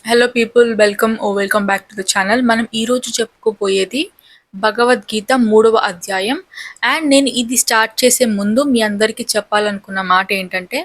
Hello people, welcome back to the channel. మనం ఈరోజు చెప్పుకోపోయేది భగవద్గీత 3వ అధ్యాయం. అండ్ నేను ఇది స్టార్ట్ చేసే ముందు మీ అందరికీ చెప్పాలనుకున్న మాట ఏంటంటే,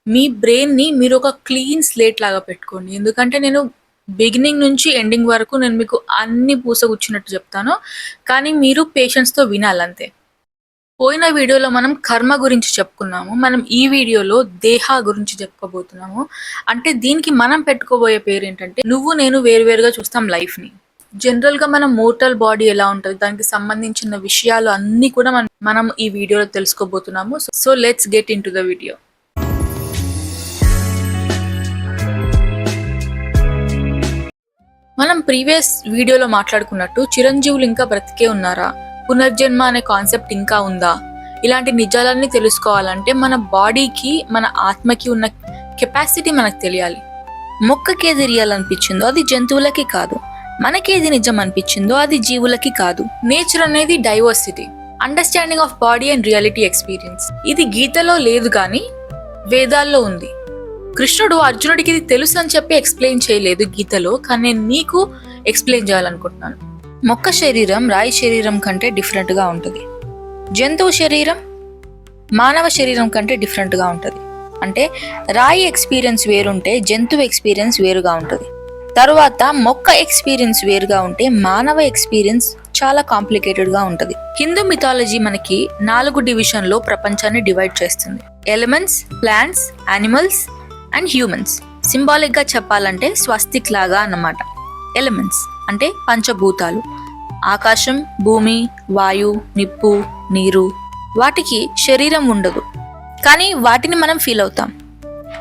మీ బ్రెయిన్ని మీరు ఒక క్లీన్ స్లేట్ లాగా పెట్టుకోండి. ఎందుకంటే నేను బిగినింగ్ నుంచి ఎండింగ్ వరకు నేను మీకు అన్ని పూసగుచ్చినట్టు చెప్తాను, కానీ మీరు పేషెన్స్తో వినాలంతే. పోయిన వీడియోలో మనం కర్మ గురించి చెప్పుకున్నాము. మనం ఈ వీడియోలో దేహ గురించి చెప్పుకోబోతున్నాము. అంటే దీనికి మనం పెట్టుకోబోయే పేరు ఏంటంటే, నువ్వు నేను వేరువేరుగా చూస్తాం లైఫ్ని. జనరల్గా మనం మోర్టల్ బాడీ ఎలా ఉంటుంది, దానికి సంబంధించిన విషయాలు అన్నీ కూడా మనం ఈ వీడియోలో తెలుసుకోబోతున్నాము. So let's get into the video. మనం ప్రీవియస్ వీడియోలో మాట్లాడుకున్నట్టు చిరంజీవులు ఇంకా బ్రతికే ఉన్నారా, పునర్జన్మ అనే కాన్సెప్ట్ ఇంకా ఉందా, ఇలాంటి నిజాలన్నీ తెలుసుకోవాలంటే మన బాడీకి మన ఆత్మకి ఉన్న కెపాసిటీ మనకు తెలియాలి. మొక్కకేది రియల్ అనిపించిందో అది జంతువులకి కాదు, మనకేది నిజం అనిపించిందో అది జీవులకి కాదు. నేచర్ అనేది diversity, understanding of body and reality experience. ఇది గీతలో లేదు కానీ వేదాల్లో ఉంది. కృష్ణుడు అర్జునుడికి ఇది తెలుసు అని చెప్పి ఎక్స్ప్లెయిన్ చేయలేదు గీతలో, కానీ నేను మీకు ఎక్స్ప్లెయిన్ చేయాలనుకుంటున్నాను. మొక్క శరీరం రాయి శరీరం కంటే డిఫరెంట్గా ఉంటుంది. జంతువు శరీరం మానవ శరీరం కంటే డిఫరెంట్గా ఉంటుంది. అంటే రాయి ఎక్స్పీరియన్స్ వేరుంటే జంతువు ఎక్స్పీరియన్స్ వేరుగా ఉంటుంది. తర్వాత మొక్క ఎక్స్పీరియన్స్ వేరుగా ఉంటే మానవ ఎక్స్పీరియన్స్ చాలా కాంప్లికేటెడ్గా ఉంటుంది. హిందూ మిథాలజీ మనకి 4 డివిజన్లో ప్రపంచాన్ని డివైడ్ చేస్తుంది: elements, plants, animals and humans. సింబాలిక్గా చెప్పాలంటే స్వస్తిక్ లాగా అన్నమాట. ఎలిమెంట్స్ అంటే పంచభూతాలు: ఆకాశం, భూమి, వాయు, నిప్పు, నీరు. వాటికి శరీరం ఉండదు, కానీ వాటిని మనం ఫీల్ అవుతాం.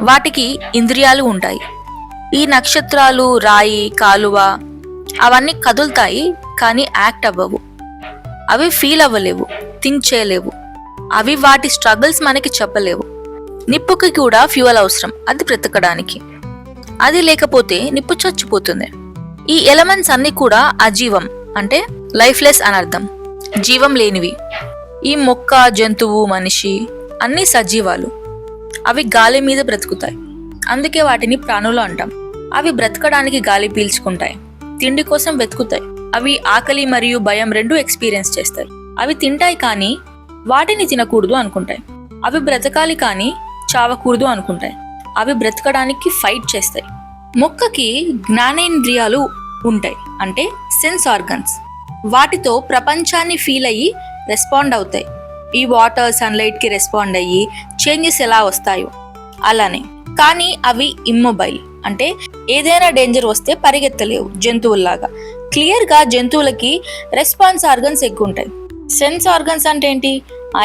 వాటికి ఇంద్రియాలు ఉంటాయి. ఈ నక్షత్రాలు, రాయి, కాలువ అవన్నీ కదులుతాయి, కానీ యాక్ట్ అవ్వవు. అవి ఫీల్ అవ్వలేవు, థింక్ చేయలేవు. అవి వాటి స్ట్రగుల్స్ మనకి చెప్పలేవు. నిప్పుకి కూడా ఫ్యూయల్ అవసరం, అది బ్రతకడానికి. అది లేకపోతే నిప్పు చచ్చిపోతుంది. ఈ ఎలిమెంట్స్ అన్ని కూడా అజీవం, అంటే లైఫ్లెస్ అని అర్థం, జీవం లేనివి. ఈ మొక్క, జంతువు, మనిషి అన్ని సజీవాలు. అవి గాలి మీద బ్రతుకుతాయి, అందుకే వాటిని ప్రాణులు అంటాం. అవి బ్రతకడానికి గాలి పీల్చుకుంటాయి, తిండి కోసం వెతుకుతాయి. అవి ఆకలి మరియు భయం రెండూ ఎక్స్పీరియన్స్ చేస్తాయి. అవి తింటాయి కానీ వాటిని తినకూడదు అనుకుంటాయి. అవి బ్రతకాలి కానీ చావకూడదు అనుకుంటాయి. అవి బ్రతకడానికి ఫైట్ చేస్తాయి. మొక్కకి జ్ఞానేంద్రియాలు ఉంటాయి, అంటే సెన్స్ ఆర్గన్స్. వాటితో ప్రపంచాన్ని ఫీల్ అయ్యి రెస్పాండ్ అవుతాయి. ఈ వాటర్, సన్లైట్కి రెస్పాండ్ అయ్యి చేంజెస్ ఎలా వస్తాయో అలానే. కానీ అవి ఇమ్మొబైల్, అంటే ఏదైనా డేంజర్ వస్తే పరిగెత్తలేవు జంతువుల్లాగా. క్లియర్గా జంతువులకి రెస్పాన్స్ ఆర్గన్స్ ఎక్కువ ఉంటాయి. సెన్స్ ఆర్గన్స్ అంటే ఏంటి?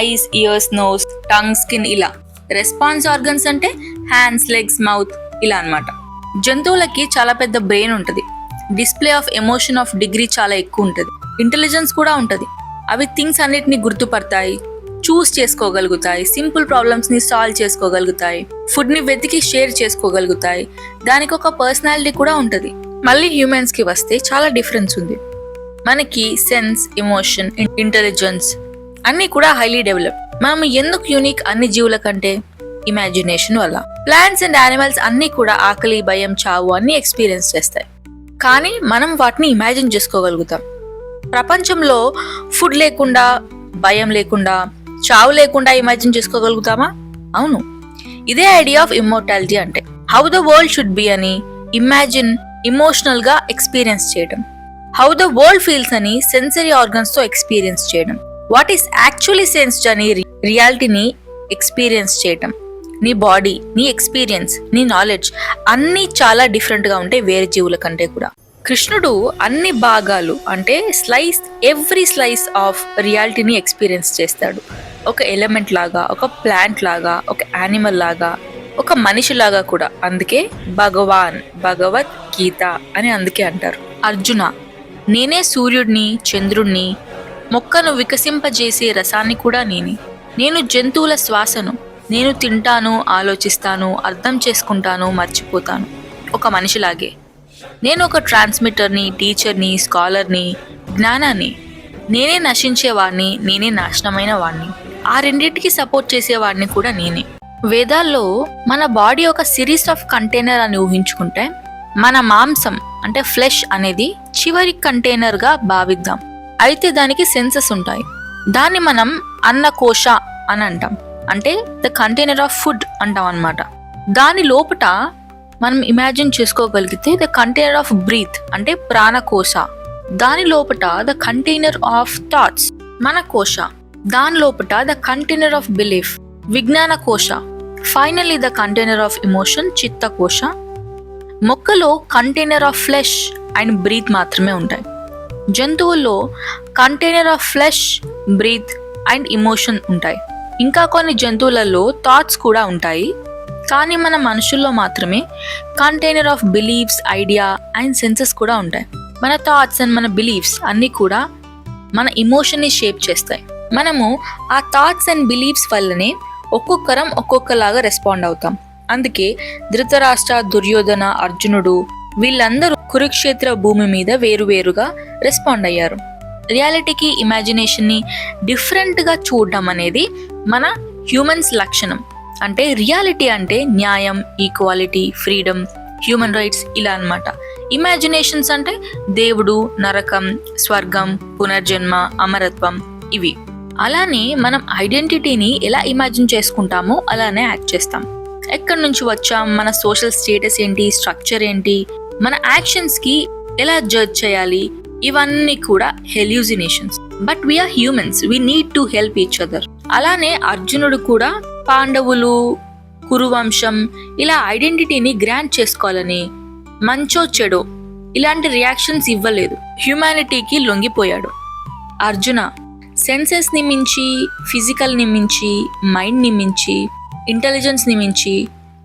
Eyes, ears, nose, tongue, skin ఇలా. రెస్పాన్స్ ఆర్గన్స్ అంటే హ్యాండ్స్, లెగ్స్, మౌత్ ఇలా అన్నమాట. జంతువులకి చాలా పెద్ద బ్రెయిన్ ఉంటుంది. Display of emotion of degree చాలా ఎక్కువ ఉంటుంది. ఇంటెలిజెన్స్ కూడా ఉంటుంది. అవి థింగ్స్ అన్నిటిని గుర్తుపడతాయి, చూస్ చేసుకోగలుగుతాయి, సింపుల్ ప్రాబ్లమ్స్ని సాల్వ్ చేసుకోగలుగుతాయి, ఫుడ్ని వెతికి షేర్ చేసుకోగలుగుతాయి. దానికి ఒక పర్సనాలిటీ కూడా ఉంటుంది. మళ్ళీ హ్యూమన్స్కి వస్తే చాలా డిఫరెన్స్ ఉంది. మనకి సెన్స్, ఎమోషన్, ఇంటెలిజెన్స్ అన్నీ కూడా హైలీ డెవలప్. మనం ఎందుకు యూనిక్ అన్ని జీవుల కంటే? ఇమాజినేషన్ వల్ల. ప్లాంట్స్ అండ్ యానిమల్స్ అన్నీ కూడా ఆకలి, భయం, చావు అన్ని ఎక్స్పీరియన్స్ చేస్తాయి, కానీ మనం వాటిని ఇమాజిన్ చేసుకోగలుగుతాం. ప్రపంచంలో ఫుడ్ లేకుండా, భయం లేకుండా, చావు లేకుండా ఇమాజిన్ చేసుకోగలుగుతామా? అవును. ఇదే ఐడియా ఆఫ్ ఇమ్మోర్టాలిటీ అంటే. How the world should be అని ఇమాజిన్, ఇమోషనల్ గా ఎక్స్పీరియన్స్ చేయడం. హౌ ద వరల్డ్ ఫీల్స్ అని సెన్సరీ ఆర్గన్స్ తో ఎక్స్పీరియన్స్ చేయడం. వాట్ ఈస్ యాక్చువల్లీ సెన్స్డ్ అని రియాలిటీని ఎక్స్పీరియన్స్ చేయడం. నీ బాడీ, నీ ఎక్స్పీరియన్స్, నీ నాలెడ్జ్ అన్నీ చాలా డిఫరెంట్గా ఉంటాయి వేరే జీవుల కంటే కూడా. కృష్ణుడు అన్ని భాగాలు, అంటే ఎవ్రీ స్లైస్ ఆఫ్ రియాలిటీని ఎక్స్పీరియన్స్ చేస్తాడు. ఒక ఎలిమెంట్ లాగా, ఒక ప్లాంట్ లాగా, ఒక యానిమల్ లాగా, ఒక మనిషి లాగా కూడా. అందుకే భగవద్గీత అని అందుకే అంటారు. అర్జున, నేనే సూర్యుడిని, చంద్రుడిని, మొక్కను వికసింపజేసే రసాన్ని కూడా నేనే. నేను జంతువుల శ్వాసను. నేను తింటాను, ఆలోచిస్తాను, అర్థం చేసుకుంటాను, మర్చిపోతాను, ఒక మనిషిలాగే. నేను ఒక ట్రాన్స్మిటర్ని, టీచర్ని, స్కాలర్ని, జ్ఞానాన్ని. నేనే నశించేవాడిని, నేనే నాశనమైన వాడిని. ఆ రెండింటికి సపోర్ట్ చేసేవాడిని కూడా నేనే. వేదాల్లో మన బాడీ ఒక సిరీస్ ఆఫ్ కంటైనర్ అని ఊహించుకుంటే మన మాంసం అంటే ఫ్లెష్ అనేది చివరి కంటైనర్గా భావిద్దాం. అయితే దానికి సెన్సెస్ ఉంటాయి. దాన్ని మనం అన్నకోశ అని అంటాం, అంటే ద కంటైనర్ ఆఫ్ ఫుడ్ అంటాం అన్నమాట. దాని లోపట మనం ఇమాజిన్ చేసుకోగలిగితే ద కంటైనర్ ఆఫ్ బ్రీత్ అంటే ప్రాణకోశ. దాని లోపట ద కంటైనర్ ఆఫ్ థాట్స్ మన కోశ. దాని లోపట ద కంటైనర్ ఆఫ్ బిలీఫ్ విజ్ఞాన కోశ. Finally the container of emotion చిత్తకోశ. మొక్కలో container of flesh and breath మాత్రమే ఉంటాయి. జంతువుల్లో container of flesh, breath and emotion ఉంటాయి. ఇంకా కొన్ని జంతువులలో థాట్స్ కూడా ఉంటాయి. కానీ మన మనుషుల్లో మాత్రమే container of beliefs, idea and senses కూడా ఉంటాయి. మన థాట్స్ అండ్ మన బిలీఫ్స్ అన్నీ కూడా మన ఎమోషన్ని షేప్ చేస్తాయి. మనము ఆ థాట్స్ అండ్ బిలీఫ్స్ వల్లనే ఒక్కొక్కరం ఒక్కొక్కలాగా రెస్పాండ్ అవుతాం. అందుకే ధృతరాష్ట్ర, దుర్యోధన, అర్జునుడు వీళ్ళందరూ కురుక్షేత్ర భూమి మీద వేరువేరుగా రెస్పాండ్ అయ్యారు. రియాలిటీకి ఇమాజినేషన్ని డిఫరెంట్గా చూడడం అనేది మన హ్యూమన్స్ లక్షణం. అంటే రియాలిటీ అంటే న్యాయం, ఈక్వాలిటీ, ఫ్రీడమ్, హ్యూమన్ రైట్స్ ఇలా అన్నమాట. ఇమాజినేషన్స్ అంటే దేవుడు, నరకం, స్వర్గం, పునర్జన్మ, అమరత్వం ఇవి. అలానే మనం ఐడెంటిటీని ఎలా ఇమాజిన్ చేసుకుంటామో అలానే యాక్ట్ చేస్తాం. ఎక్కడి నుంచి వచ్చాం, మన సోషల్ స్టేటస్ ఏంటి, స్ట్రక్చర్ ఏంటి, మన యాక్షన్స్కి ఎలా జడ్జ్ చేయాలి, ఇవన్నీ కూడా hallucinations. But we are humans, we need to help each other. అలానే అర్జునుడు కూడా పాండవులు, కురువంశం ఇలా ఐడెంటిటీని గ్రాంట్ చేసుకోవాలని మంచో చెడో ఇలాంటి రియాక్షన్స్ ఇవ్వలేదు. హ్యూమానిటీకి లొంగిపోయాడు. అర్జున సెన్సెస్ని మించి, ఫిజికల్ని మించి, మైండ్ని మించి, ఇంటెలిజెన్స్ని మించి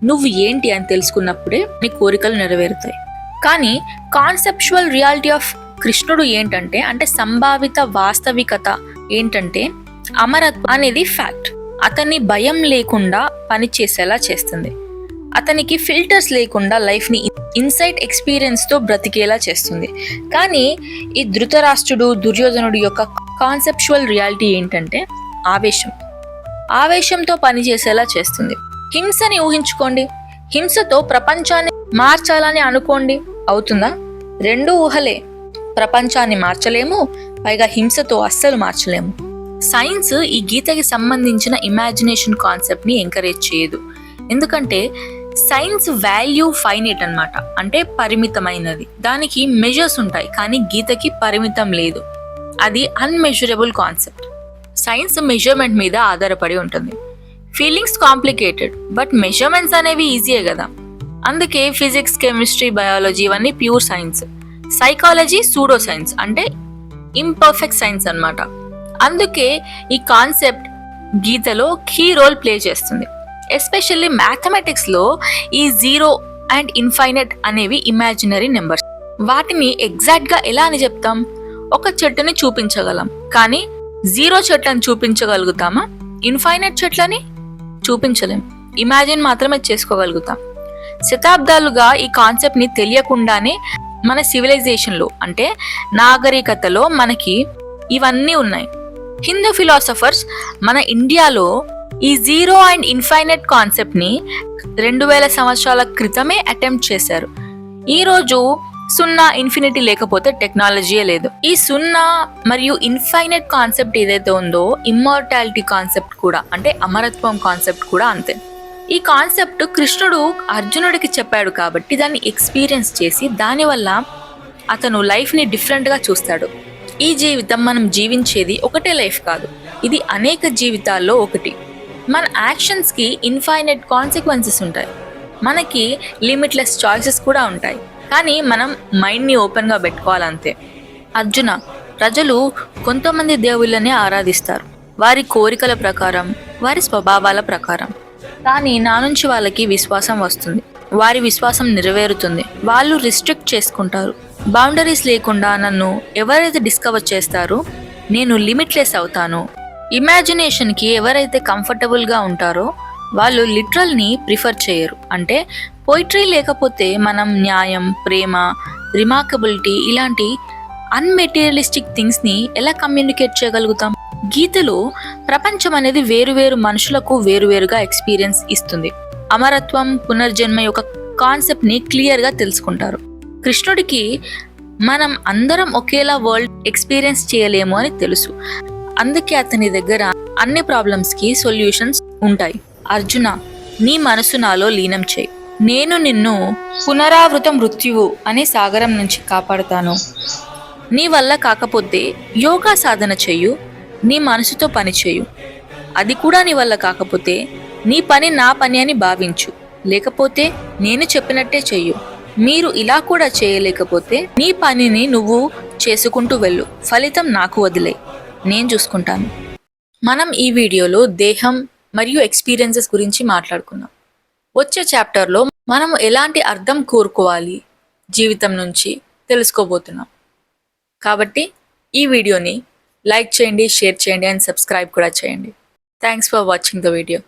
నువ్వు ఏంటి అని తెలుసుకున్నప్పుడే నీ కోరికలు నెరవేరుతాయి. కానీ కాన్సెప్చువల్ రియాలిటీ ఆఫ్ కృష్ణుడు ఏంటంటే, అంటే సంభావిత వాస్తవికత ఏంటంటే అమరత్వం అనేది ఫ్యాక్ట్. అతన్ని భయం లేకుండా పనిచేసేలా చేస్తుంది. అతనికి ఫిల్టర్స్ లేకుండా లైఫ్ని ఇన్సైట్ ఎక్స్పీరియన్స్తో బ్రతికేలా చేస్తుంది. కానీ ఈ ధృతరాష్ట్రుడు, దుర్యోధనుడు యొక్క కాన్సెప్చువల్ రియాలిటీ ఏంటంటే ఆవేశంతో పనిచేసేలా చేస్తుంది. హింసని ఊహించుకోండి. హింసతో ప్రపంచాన్ని మార్చాలని అనుకోండి, అవుతుందా? రెండు ఊహలే. ప్రపంచాన్ని మార్చలేము, పైగా హింసతో అస్సలు మార్చలేము. సైన్స్ ఈ గీతకి సంబంధించిన ఇమాజినేషన్ కాన్సెప్ట్ని ఎంకరేజ్ చేయదు. ఎందుకంటే సైన్స్ వాల్యూ ఫైనైట్ అన్నమాట, అంటే పరిమితమైనది. దానికి మెజర్స్ ఉంటాయి, కానీ గీతకి పరిమితం లేదు. అది అన్మెజరబుల్ కాన్సెప్ట్. సైన్స్ మెజర్మెంట్ మీద ఆధారపడి ఉంటుంది. ఫీలింగ్స్ కాంప్లికేటెడ్, బట్ మెజర్మెంట్స్ అనేవి ఈజీయే కదా. అందుకే ఫిజిక్స్, కెమిస్ట్రీ, బయాలజీ ఇవన్నీ pure science. Psychology pseudo science, అంటే ఇంపర్ఫెక్ట్ సైన్స్ అన్నమాట. అందుకే ఈ కాన్సెప్ట్ గీతలో కీ రోల్ ప్లే చేస్తుంది. ఎస్పెషల్లీ మ్యాథమెటిక్స్లో ఈ జీరో అండ్ ఇన్ఫైనైట్ అనేవి ఇమాజినరీ నెంబర్స్. వాటిని ఎగ్జాక్ట్గా ఎలా అని చెప్తాం? ఒక చెట్టుని చూపించగలం, కానీ జీరో చెట్లను చూపించగలుగుతామా? ఇన్ఫైనైట్ చెట్లని చూపించలేం, ఇమాజిన్ మాత్రమే చేసుకోగలుగుతాం. శతాబ్దాలుగా ఈ కాన్సెప్ట్ని తెలియకుండానే మన సివిలైజేషన్లో అంటే నాగరికతలో మనకి ఇవన్నీ ఉన్నాయి. హిందూ ఫిలాసఫర్స్ మన ఇండియాలో ఈ జీరో అండ్ ఇన్ఫైనైట్ కాన్సెప్ట్ని 2000 సంవత్సరాల క్రితమే అటెంప్ట్ చేశారు. ఈరోజు సున్నా, ఇన్ఫినిటీ లేకపోతే టెక్నాలజీయే లేదు. ఈ సున్నా మరియు ఇన్ఫైనైట్ కాన్సెప్ట్ ఏదైతే ఉందో, ఇమ్మార్టాలిటీ కాన్సెప్ట్ కూడా, అంటే అమరత్వం కాన్సెప్ట్ కూడా అంతే. ఈ కాన్సెప్ట్ కృష్ణుడు అర్జునుడికి చెప్పాడు కాబట్టి దాన్ని ఎక్స్పీరియన్స్ చేసి దానివల్ల అతను లైఫ్ని డిఫరెంట్గా చూస్తాడు. ఈ జీవితం మనం జీవించేది ఒకటే లైఫ్ కాదు, ఇది అనేక జీవితాల్లో ఒకటి. మన యాక్షన్స్కి ఇన్ఫైనైట్ కాన్సిక్వెన్సెస్ ఉంటాయి. మనకి లిమిట్లెస్ చాయిసెస్ కూడా ఉంటాయి, కానీ మనం మైండ్ని ఓపెన్గా పెట్టుకోవాలంతే. అర్జున, ప్రజలు కొంతమంది దేవుళ్ళనే ఆరాధిస్తారు, వారి కోరికల ప్రకారం, వారి స్వభావాల ప్రకారం. కానీ నా నుంచి వాళ్ళకి విశ్వాసం వస్తుంది, వారి విశ్వాసం నెరవేరుతుంది. వాళ్ళు రిస్ట్రిక్ట్ చేసుకుంటారు. బౌండరీస్ లేకుండా నన్ను ఎవరైతే డిస్కవర్ చేస్తారో నేను లిమిట్లెస్ అవుతాను. ఇమాజినేషన్కి ఎవరైతే కంఫర్టబుల్గా ఉంటారో వాళ్ళు లిటరల్ని ప్రిఫర్ చేయరు. అంటే పోయిట్రీ లేకపోతే మనం న్యాయం, ప్రేమ, రిమార్కబిలిటీ ఇలాంటి అన్మెటీరియలిస్టిక్ థింగ్స్ని ఎలా కమ్యూనికేట్ చేయగలుగుతాం? గీతలో ప్రపంచం అనేది వేరువేరు మనుషులకు వేరువేరుగా ఎక్స్పీరియన్స్ ఇస్తుంది. అమరత్వం, పునర్జన్మ యొక్క కాన్సెప్ట్ని క్లియర్గా తెలుసుకుంటారు. కృష్ణుడికి మనం అందరం ఒకేలా వరల్డ్ ఎక్స్పీరియన్స్ చేయలేము అని తెలుసు. అందుకే అతని దగ్గర అన్ని ప్రాబ్లమ్స్కి సొల్యూషన్స్ ఉంటాయి. అర్జున, నీ మనసు నాలో లీనం చేయి. నేను నిన్ను పునరావృత మృత్యువు అనే సాగరం నుంచి కాపాడుతాను. నీ వల్ల కాకపోతే యోగా సాధన చెయ్యు, నీ మనసుతో పని చేయు. అది కూడా నీ వల్ల కాకపోతే నీ పని నా పని అని భావించు. లేకపోతే నేను చెప్పినట్టే చెయ్యు. మీరు ఇలా కూడా చేయలేకపోతే నీ పనిని నువ్వు చేసుకుంటూ వెళ్ళు. ఫలితం నాకు వదిలే, నేను చూసుకుంటాను. మనం ఈ వీడియోలో దేహం మరియు ఎక్స్పీరియన్సెస్ గురించి మాట్లాడుకున్నాం. వచ్చే చాప్టర్లో మనం ఎలాంటి అర్థం కోరుకోవాలి జీవితం నుంచి తెలుసుకోబోతున్నాం. కాబట్టి ఈ వీడియోని లైక్ చేయండి, షేర్ చేయండి అండ్ సబ్స్క్రైబ్ కూడా చేయండి. Thanks for watching the video.